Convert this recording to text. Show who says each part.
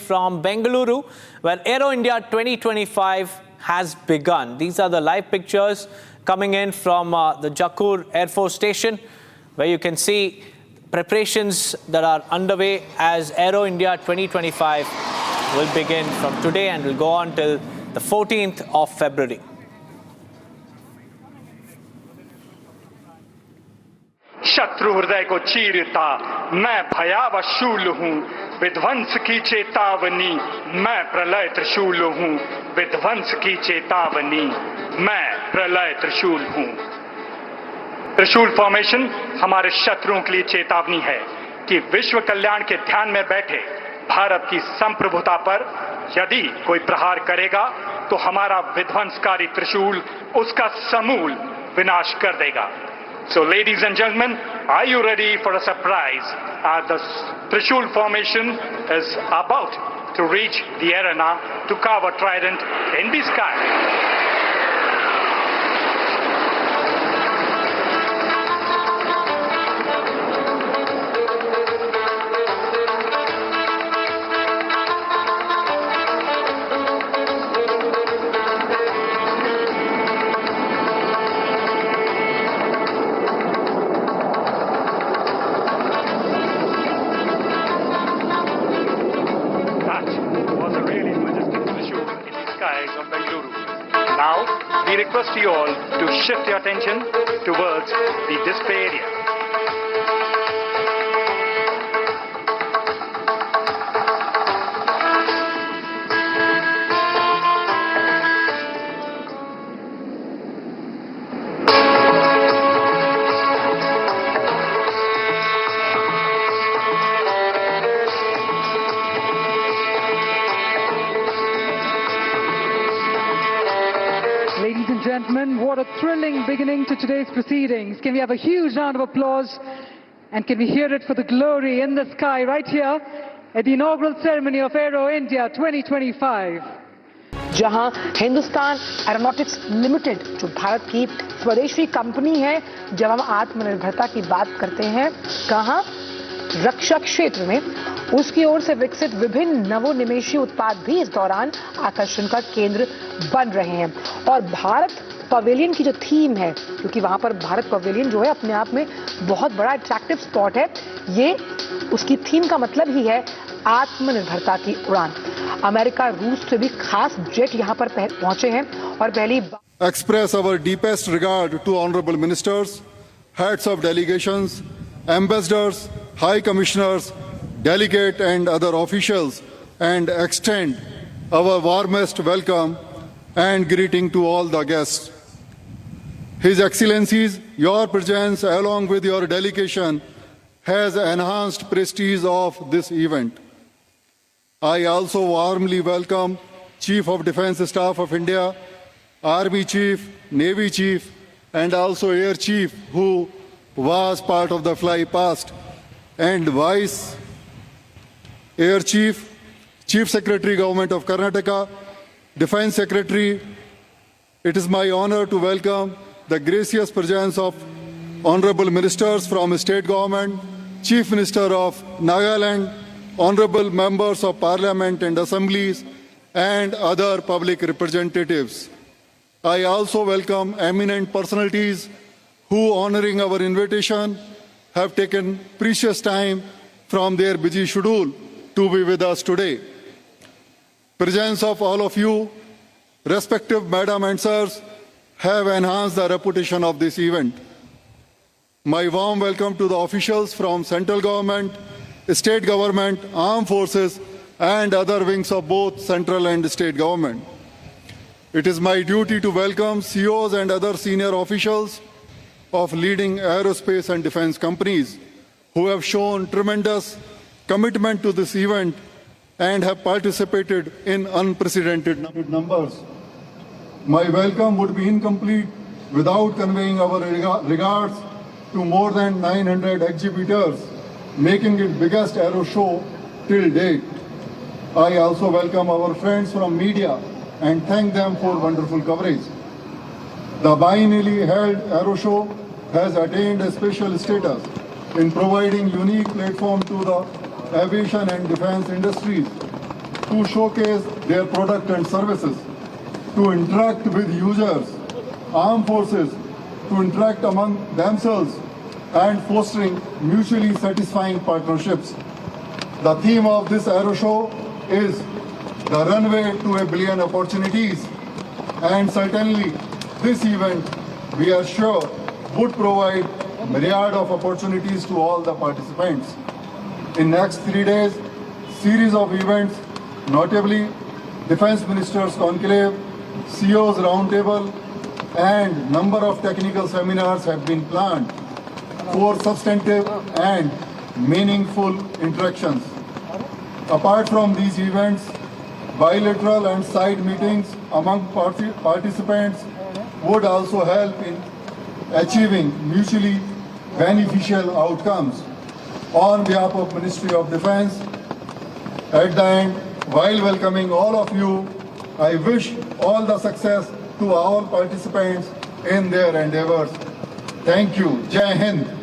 Speaker 1: from Bengaluru, where Aero India 2025 has begun. These are the live pictures coming in from the Jakkur Air Force Station, where you can see preparations that are underway as Aero India 2025 will begin from today and will go on till the 14th of February.
Speaker 2: शत्रु हृदय को चीरता मैं भयावह शूल हूँ, विध्वंस की चेतावनी मैं प्रलय त्रिशूल हूँ, विध्वंस की चेतावनी मैं प्रलय त्रिशूल हूँ। त्रिशूल फॉर्मेशन हमारे शत्रुओं के लिए चेतावनी है कि विश्व कल्याण के ध्यान में बैठे भारत की संप्रभुता पर यदि कोई प्रहार करेगा तो हमारा विध्वंसकारी त्रिशूल उसका समूल विनाश कर देगा। So ladies and gentlemen, are you ready for a surprise? The Trishul formation is about to reach the arena to carve a trident in the sky. Now, we request you all to shift your attention towards the display area.
Speaker 3: Ladies and gentlemen, what a thrilling beginning to today's proceedings. Can we have a huge round of applause and can we hear it for the glory in the sky right here at the inaugural ceremony of Aero India 2025.
Speaker 4: जहां Hindustan aeronautics limited जो भारत की स्वदेशी company है, जब हम आत्मनिर्भरता की बात करते हैं कहां रक्षा क्षेत्र में, उसकी ओर से विकसित विभिन्न नवोन्मेषी उत्पाद भी इस दौरान आकर्षण का केंद्र बन रहे हैं। और भारत पवेलियन की जो थीम है, क्योंकि वहां पर भारत पवेलियन जो है अपने आप में बहुत बड़ा अट्रैक्टिव स्पॉट है, ये उसकी थीम का मतलब ही है आत्मनिर्भरता की उड़ान। अमेरिका, रूस से भी खास जेट यहां पर पहुंचे हैं और पहली
Speaker 5: express our deepest regard to honorable ministers, heads of delegations, ambassadors, high commissioners, delegate and other officials, and extend our warmest welcome and greeting to all the guests. His Excellencies, your presence along with your delegation has enhanced prestige of this event. I also warmly welcome Chief of Defence Staff of India, Army Chief, Navy Chief, and also Air Chief who was part of the fly past, and Vice Air Chief, Chief Secretary Government of Karnataka, Defence Secretary. It is my honor to welcome the gracious presence of honorable ministers from state government, Chief Minister of Nagaland, honorable members of parliament and assemblies, and other public representatives. I also welcome eminent personalities who, honoring our invitation, have taken precious time from their busy schedule to be with us today. Presence of all of you, respective madam and sirs, have enhanced the reputation of this event. My warm welcome to the officials from central government, state government, armed forces, and other wings of both central and state government. It is my duty to welcome CEOs and other senior officials of leading aerospace and defense companies who have shown tremendous commitment to this event and have participated in unprecedented numbers. My welcome would be incomplete without conveying our regards to more than 900 exhibitors, making it biggest aero show till date. I also welcome our friends from media and thank them for wonderful coverage. The biennially held Aero Show has attained a special status in providing unique platform to the aviation and defense industries to showcase their product and services, to interact with users, armed forces, to interact among themselves and fostering mutually satisfying partnerships. The theme of this Aero Show is the runway to a billion opportunities, and certainly this event, we are sure, would provide myriad of opportunities to all the participants. In next 3 days, series of events, notably Defense Ministers Conclave, CEOs Roundtable, and number of technical seminars have been planned for substantive and meaningful interactions. Apart from these events, bilateral and side meetings among participants would also help in achieving mutually beneficial outcomes. On behalf of Ministry of Defense, at the end, while welcoming all of you, I wish all the success to all participants in their endeavors. Thank you. Jai Hind.